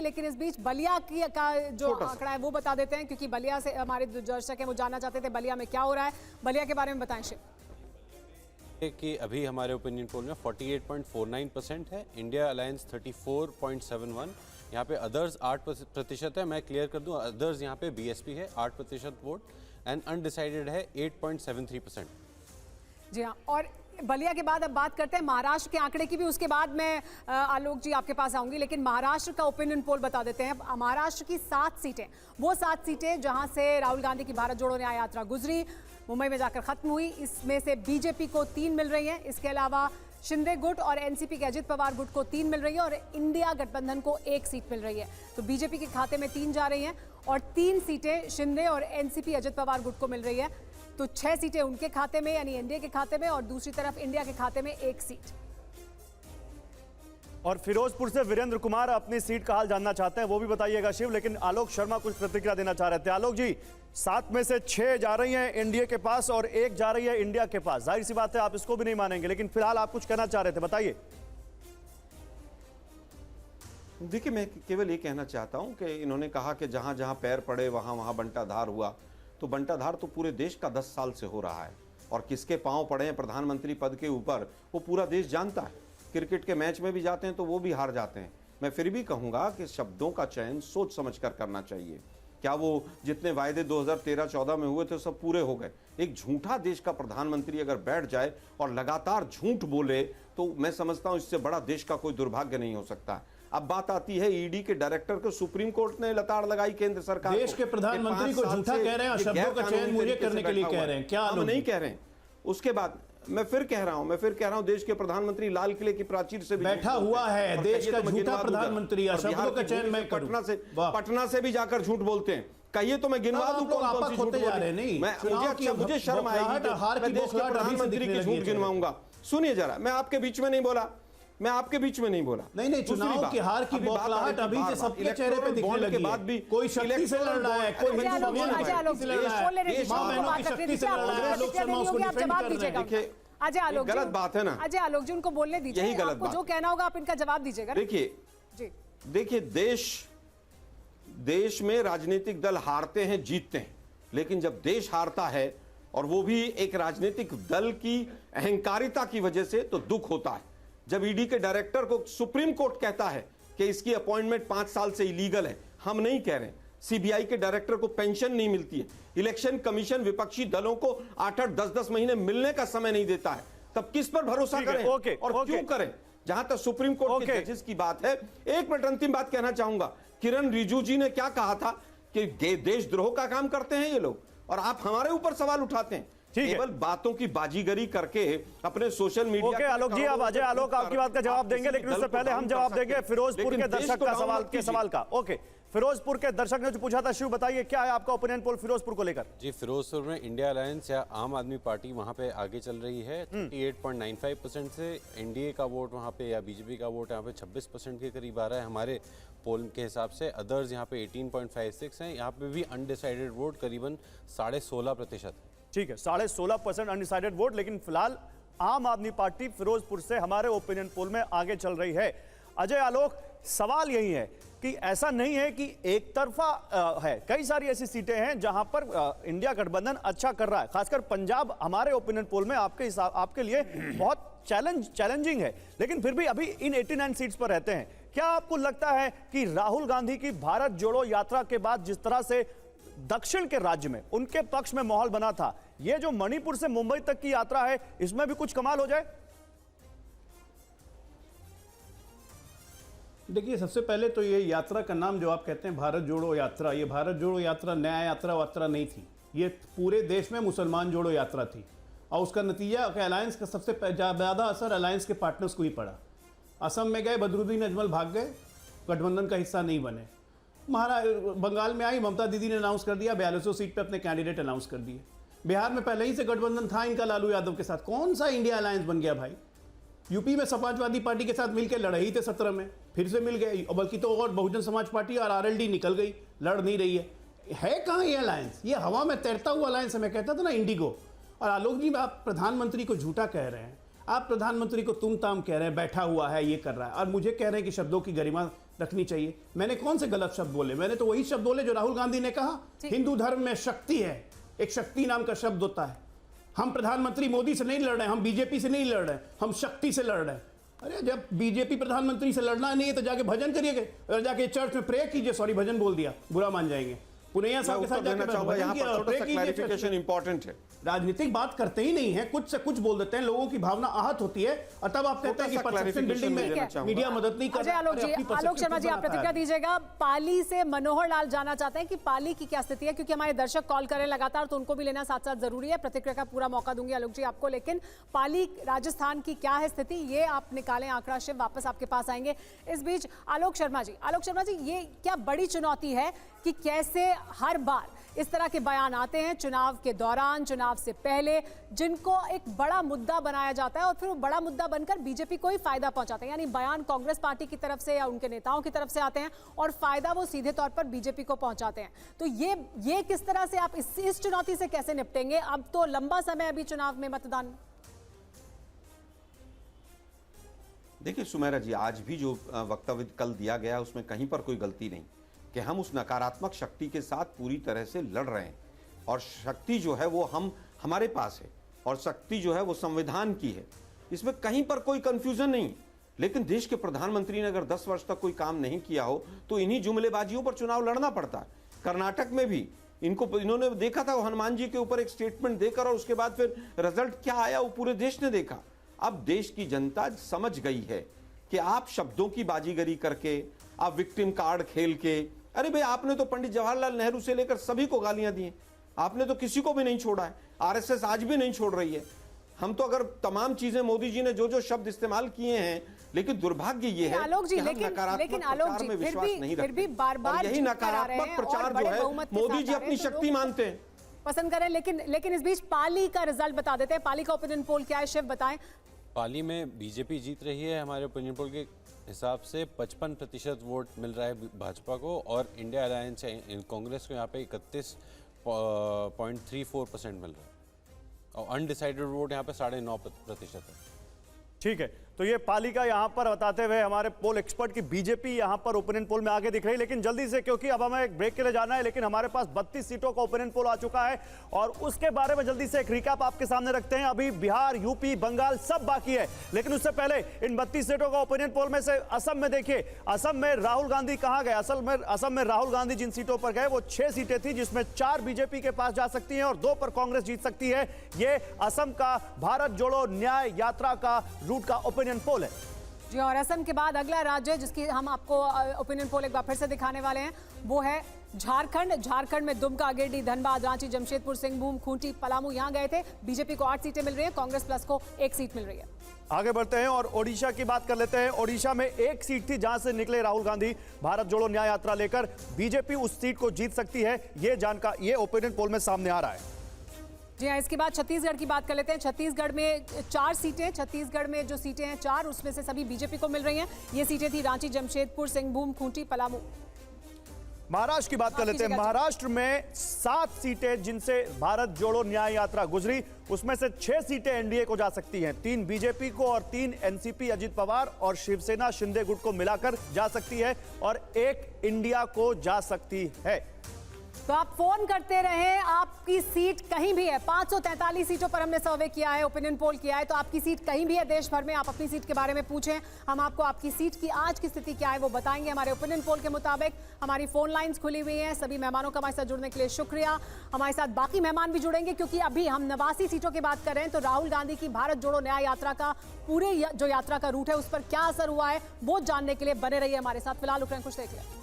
लेकिन इस बीच बलिया का जो आंकड़ा है वो बता देते हैं, क्योंकि बलिया से हमारे जो दर्शक हैं वो जानना चाहते थे बलिया में क्या हो रहा है। बलिया के बारे में बताएं शिव। कि अभी हमारे ओपिनियन पोल में 48.49% है, इंडिया अलायंस 34.71, यहाँ पे अदर्स 8% है। मैं क्लियर कर दूं, अदर्स यहाँ पे बीएसपी है 8% वोट, एंड अनडिसाइडेड है 8.73%। जी हाँ, और बलिया के बाद अब बात करते हैं महाराष्ट्र के आंकड़े की भी, उसके बाद मैं आलोक जी आपके पास आऊंगी, लेकिन महाराष्ट्र का ओपिनियन पोल बता देते हैं। महाराष्ट्र की 7 सीटें, वो 7 सीटें जहां से राहुल गांधी की भारत जोड़ो न्याय यात्रा गुजरी, मुंबई में जाकर खत्म हुई, इसमें से बीजेपी को 3 मिल रही हैं। इसके अलावा शिंदे गुट और एनसीपी के अजित पवार गुट को 3 मिल रही है और इंडिया गठबंधन को 1 सीट मिल रही है। तो बीजेपी के खाते में 3 जा रही हैं और 3 सीटें शिंदे और एनसीपी अजित पवार गुट को मिल रही है। तो 6 सीटें उनके खाते में यानी एनडीए के खाते में, और दूसरी तरफ इंडिया के खाते में 1 सीट। और फिरोजपुर से वीरेंद्र कुमार अपनी सीट का हाल जानना चाहते हैं, वो भी बताइएगा शिव। लेकिन आलोक शर्मा कुछ प्रतिक्रिया देना चाह रहे थे। आलोक जी, 7 में से 6 जा रही हैं एनडीए के पास और 1 जा रही है इंडिया के पास। जाहिर सी बात है आप इसको भी नहीं मानेंगे, लेकिन फिलहाल आप कुछ कहना चाह रहे थे, बताइए। देखिए, मैं केवल ये कहना चाहता हूं कि इन्होंने कहा कि जहां जहां पैर पड़े वहां वहां बंटाधार हुआ। तो बंटाधार तो पूरे देश का 10 साल से हो रहा है, और किसके पांव पड़े हैं प्रधानमंत्री पद के ऊपर वो पूरा देश जानता है। क्रिकेट के मैच में भी जाते हैं तो वो भी हार जाते हैं। मैं फिर भी कहूंगा कि शब्दों का चयन सोच समझकर करना चाहिए। क्या वो जितने वायदे 2013-14 में हुए थे सब पूरे हो गए? एक झूठा देश का प्रधानमंत्री अगर बैठ जाए और लगातार झूठ बोले तो मैं समझता हूं इससे बड़ा देश का कोई दुर्भाग्य नहीं हो सकता। अब बात आती है ईडी के डायरेक्टर को सुप्रीम कोर्ट ने लताड़ लगाई केंद्र सरकार। देश के प्रधानमंत्री को झूठा कह रहे हैं और शब्दों का चयन मुझे करने के लिए कह रहे हैं, क्या हम नहीं कह रहे हैं। उसके बाद मैं फिर कह रहा हूं देश के प्रधानमंत्री लाल किले की प्राचीर से बैठा हुआ है, देश का झूठा प्रधानमंत्री। शब्दों का चयन मैं पटना से भी जाकर झूठ बोलते हैं। कहिए तो मैं गिनवा दूं कौन सी झूठ बोल रहे हैं। मुझे शर्म आएगी, मैं देश के प्रधानमंत्री की झूठ गिनवाऊंगा। सुनिए जरा, मैं आपके बीच में नहीं बोला, नहीं, चुनाव की हार की बौखलाहट अभी से सबके चेहरे पे दिखने लगी है। बाद भी कोई शक्ति से लड़ रहा है, कोई हिंदू समाज से लड़ रहा है, मां बहनों की शक्ति से लड़ रहा है, लोग शर्मा उसको डिफेंड कर रहे हैं। अजय आलोक जी, गलत बात है ना? अजय आलोक जी, उनको बोलने दीजिए, यही गलत आपको बात जो कहना होगा आप इनका जवाब दीजिएगा। देखिए, देश में राजनीतिक दल हारते हैं, जीतते हैं, लेकिन जब देश हारता है और वो भी एक राजनीतिक दल की अहंकारिता की वजह से, तो दुख होता है। जब ईडी के डायरेक्टर को सुप्रीम कोर्ट कहता है कि इसकी अपॉइंटमेंट 5 साल से इलीगल है, हम नहीं कह रहे, सीबीआई के डायरेक्टर को पेंशन नहीं मिलती है, इलेक्शन कमीशन विपक्षी दलों को 8-8, 10-10 महीने मिलने का समय नहीं देता है, तब किस पर भरोसा करें और क्यों करें? जहां तक सुप्रीम कोर्ट के जजेस की बात है, 1 मिनट अंतिम बात कहना चाहूंगा। किरण रिजिजू जी ने क्या कहा था कि देशद्रोह का काम करते हैं ये लोग, और आप हमारे ऊपर सवाल उठाते हैं केवल बातों की बाजीगरी करके अपने सोशल मीडिया। ओके आलोक जी, अब अजय आलोक आपकी बात का जवाब देंगे, लेकिन उससे पहले हम जवाब देंगे फिरोजपुर के दर्शक का सवाल का। ओके, फिरोजपुर के दर्शक ने जो पूछा था, शिव बताइए क्या है आपका ओपिनियन पोल फिरोजपुर को लेकर? जी, फिरोजपुर में इंडिया अलायंस या आम आदमी पार्टी वहां पे आगे चल रही है 38.95% से। एनडीए का वोट वहां पे या बीजेपी का वोट यहाँ पे 26% के करीब आ रहा है हमारे पोल के हिसाब से। अदर्स यहाँ पे 18.56 हैं। यहाँ पे भी अनडिसाइडेड वोट करीबन 16.5% है। ठीक है, 16.5% अनडिसाइडेड वोट, लेकिन फिलहाल आम आदमी पार्टी फिरोजपुर से हमारे ओपिनियन पोल में आगे चल रही है। अजय आलोक, सवाल यही है कि ऐसा नहीं है कि एक तरफा है, कई सारी ऐसी सीटें हैं जहां पर इंडिया गठबंधन अच्छा कर रहा है। खासकर पंजाब हमारे ओपिनियन पोल में आपके लिए बहुत चैलेंजिंग है, लेकिन फिर भी अभी इन 89 सीट्स पर रहते हैं। क्या आपको लगता है कि राहुल गांधी की भारत जोड़ो यात्रा के बाद जिस तरह से दक्षिण के राज्य में उनके पक्ष में माहौल बना था, यह जो मणिपुर से मुंबई तक की यात्रा है, इसमें भी कुछ कमाल हो जाए? देखिए, सबसे पहले तो ये यात्रा का नाम जो आप कहते हैं भारत जोड़ो यात्रा, ये भारत जोड़ो यात्रा न्याय यात्रा नहीं थी। ये पूरे देश में मुसलमान जोड़ो यात्रा थी, और उसका नतीजा कि अलायंस का सबसे ज़्यादा असर अलायंस के पार्टनर्स को ही पड़ा। असम में गए, बदरुद्दीन अजमल भाग गए, गठबंधन का हिस्सा नहीं बने। बंगाल में आई, ममता दीदी ने अनाउंस कर दिया, 4200 सीट पे अपने कैंडिडेट अनाउंस कर दिए। बिहार में पहले ही से गठबंधन था इनका लालू यादव के साथ, कौन सा इंडिया अलायंस बन गया भाई? यूपी में समाजवादी पार्टी के साथ मिलकर लड़ रही थे 17 में, फिर से मिल गए, और बल्कि तो और बहुजन समाज पार्टी और आरएलडी निकल गई, लड़ नहीं रही है कहाँ ये अलायंस? ये हवा में तैरता हुआ अलायंस है। मैं कहता था ना इंडिगो। और आलोक जी, आप प्रधानमंत्री को झूठा कह रहे हैं, आप प्रधानमंत्री को तुम ताम कह रहे हैं, बैठा हुआ है, ये कर रहा है, और मुझे कह रहे हैं कि शब्दों की गरिमा रखनी चाहिए। मैंने कौन से गलत शब्द बोले? मैंने तो वही शब्द बोले जो राहुल गांधी ने कहा, हिंदू धर्म में शक्ति है, एक शक्ति नाम का शब्द होता है। हम प्रधानमंत्री मोदी से नहीं लड़ रहे हैं, हम बीजेपी से नहीं लड़ रहे हैं, हम शक्ति से लड़ रहे हैं। अरे जब बीजेपी प्रधानमंत्री से लड़ना नहीं है तो जाके भजन करिए, जाके चर्च में प्रे कीजिए। सॉरी, भजन बोल दिया, बुरा मान जाएंगे। पुनैया साहब के साथ जाके भजन किया और प्रे कीजिए। क्लैरिफिकेशन इंपॉर्टेंट है। राजनीतिक बात करते ही नहीं है, कुछ से कुछ बोल देते हैं, लोगों की भावना आहत होती है और तब आप कहते हैं कि परसेप्शन बिल्डिंग में मीडिया मदद नहीं कर अजय आलोक जी, आलोक शर्मा जी, आप प्रतिक्रिया दीजिएगा। पाली से मनोहर लाल जाना चाहते हैं कि पाली की क्या स्थिति है, क्योंकि हमारे दर्शक कॉल कर रहे हैं लगातार, तो उनको भी लेना साथ साथ जरूरी है। प्रतिक्रिया का पूरा मौका दूंगी आलोक जी आपको, लेकिन पाली राजस्थान की क्या है स्थिति, ये आप निकालें आंकड़ा, शिव वापस आपके पास आएंगे। इस बीच आलोक शर्मा जी, ये क्या बड़ी चुनौती है कि कैसे हर बार इस तरह के बयान आते हैं चुनाव के दौरान, चुनाव से पहले, जिनको एक बड़ा मुद्दा बनाया जाता है और फिर वो बड़ा मुद्दा बनकर बीजेपी को ही फायदा पहुंचाते हैं। यानी बयान कांग्रेस पार्टी की तरफ से या उनके नेताओं की तरफ से आते हैं और फायदा वो सीधे तौर पर बीजेपी को पहुंचाते हैं। तो ये किस तरह से आप इस चुनौती से कैसे निपटेंगे? अब तो लंबा समय अभी चुनाव में मतदान। देखिए सुमेरा जी, आज भी जो वक्तव्य कल दिया गया उसमें कहीं पर कोई गलती नहीं कि हम उस नकारात्मक शक्ति के साथ पूरी तरह से लड़ रहे हैं, और शक्ति जो है वो हमारे पास है, और शक्ति जो है वो संविधान की है, इसमें कहीं पर कोई कंफ्यूजन नहीं। लेकिन देश के प्रधानमंत्री ने अगर 10 वर्ष तक कोई काम नहीं किया हो तो इन्हीं जुमलेबाजियों पर चुनाव लड़ना पड़ता है। कर्नाटक में भी इन्होंने देखा था, वो हनुमान जी के ऊपर एक स्टेटमेंट देकर, और उसके बाद फिर रिजल्ट क्या आया वो पूरे देश ने देखा। अब देश की जनता समझ गई है कि आप शब्दों की बाजीगरी करके, आप विक्टिम कार्ड खेल के, अरे भाई आपने तो पंडित जवाहरलाल नेहरू से लेकर सभी को गालियां दी हैं, आपने तो किसी को भी नहीं छोड़ा है, आरएसएस आज भी नहीं छोड़ रही है। हम तो अगर तमाम चीजें, मोदी जी ने जो शब्द इस्तेमाल किए हैं, लेकिन दुर्भाग्य ये है आलोक जी, कि हम नकारात्मक प्रचार में विश्वास नहीं रखते, बार-बार यही नकारात्मक प्रचार जो है मोदी जी अपनी शक्ति मानते हैं, पसंद करें। लेकिन इस बीच पाली का रिजल्ट बता देते हैं। पाली का ओपिनियन पोल क्या है, शिव बताएं। पाली में बीजेपी जीत रही है, हमारे ओपिनियन पोल के हिसाब से 55% वोट मिल रहा है भाजपा को, और इंडिया अलायंस कांग्रेस को यहाँ पे 31.34% मिल रहा है, और अनडिसाइडेड वोट यहाँ पे 9.5% है। ठीक है, तो ये पाली का यहां पर बताते हुए हमारे पोल एक्सपर्ट की बीजेपी यहां पर ओपिनियन पोल में आगे दिख रही है। लेकिन जल्दी से, क्योंकि अब हमें एक ब्रेक के लिए जाना है, लेकिन हमारे पास 32 सीटों का ओपिनियन पोल आ चुका है और उसके बारे में जल्दी से एक रिकैप आपके सामने रखते हैं। अभी बिहार, यूपी, बंगाल सब बाकी है, लेकिन उससे पहले इन 32 सीटों का ओपिनियन पोल में से असम में देखिए, असम में राहुल गांधी कहां गए? असम में राहुल गांधी जिन सीटों पर गए वो 6 सीटें थी, जिसमें 4 बीजेपी के पास जा सकती हैं और 2 पर कांग्रेस जीत सकती है। ये असम का भारत जोड़ो न्याय यात्रा का रूट का ओपिनियन पोल है जी। और असम के बाद अगला राज्य जिसकी हम आपको ओपिनियन पोल एक बार फिर से दिखाने वाले हैं, वो है झारखंड। झारखंड में दुमका, गिरिडीह, धनबाद, रांची, जमशेदपुर, सिंहभूम, खूंटी, पलामू, यहां गए थे। बीजेपी को 8 सीटें मिल रही है, कांग्रेस प्लस को 1 सीट मिल रही है। आगे बढ़ते हैं और ओडिशा की बात कर लेते हैं। ओडिशा में 1 सीट थी जहां से निकले राहुल गांधी भारत जोड़ो न्याय यात्रा लेकर। बीजेपी उस सीट को जीत सकती है, ये ओपिनियन पोल में सामने आ रहा है। जी हाँ, इसके बाद छत्तीसगढ़ की बात कर लेते हैं। छत्तीसगढ़ में 4 सीटें, छत्तीसगढ़ में जो सीटें हैं 4, उसमें से सभी बीजेपी को मिल रही हैं। ये सीटें थी रांची, जमशेदपुर, सिंहभूम, खूंटी, पलामू। महाराष्ट्र की बात कर लेते हैं। महाराष्ट्र में 7 सीटें जिनसे भारत जोड़ो न्याय यात्रा गुजरी, उसमें से 6 सीटें एनडीए को जा सकती हैं, 3 बीजेपी को और 3 एनसीपी अजित पवार और शिवसेना शिंदे गुट को मिलाकर जा सकती है, और 1 इंडिया को जा सकती है। तो आप फोन करते रहे, आपकी सीट कहीं भी है। 543 सीटों पर हमने सर्वे किया है, ओपिनियन पोल किया है, तो आपकी सीट कहीं भी है देश भर में, आप अपनी सीट के बारे में पूछें, हम आपको आपकी सीट की आज की स्थिति क्या है वो बताएंगे। हमारे ओपिनियन पोल के मुताबिक हमारी फोन लाइंस खुली हुई हैं। सभी मेहमानों का हमारे साथ जुड़ने के लिए शुक्रिया। हमारे साथ बाकी मेहमान भी जुड़ेंगे, क्योंकि अभी हम 89 सीटों की बात कर रहे हैं। तो राहुल गांधी की भारत जोड़ो न्याय यात्रा का पूरे जो यात्रा का रूट है उस पर क्या असर हुआ है वो जानने के लिए बने रहिए हमारे साथ। फिलहाल कुछ देख लें।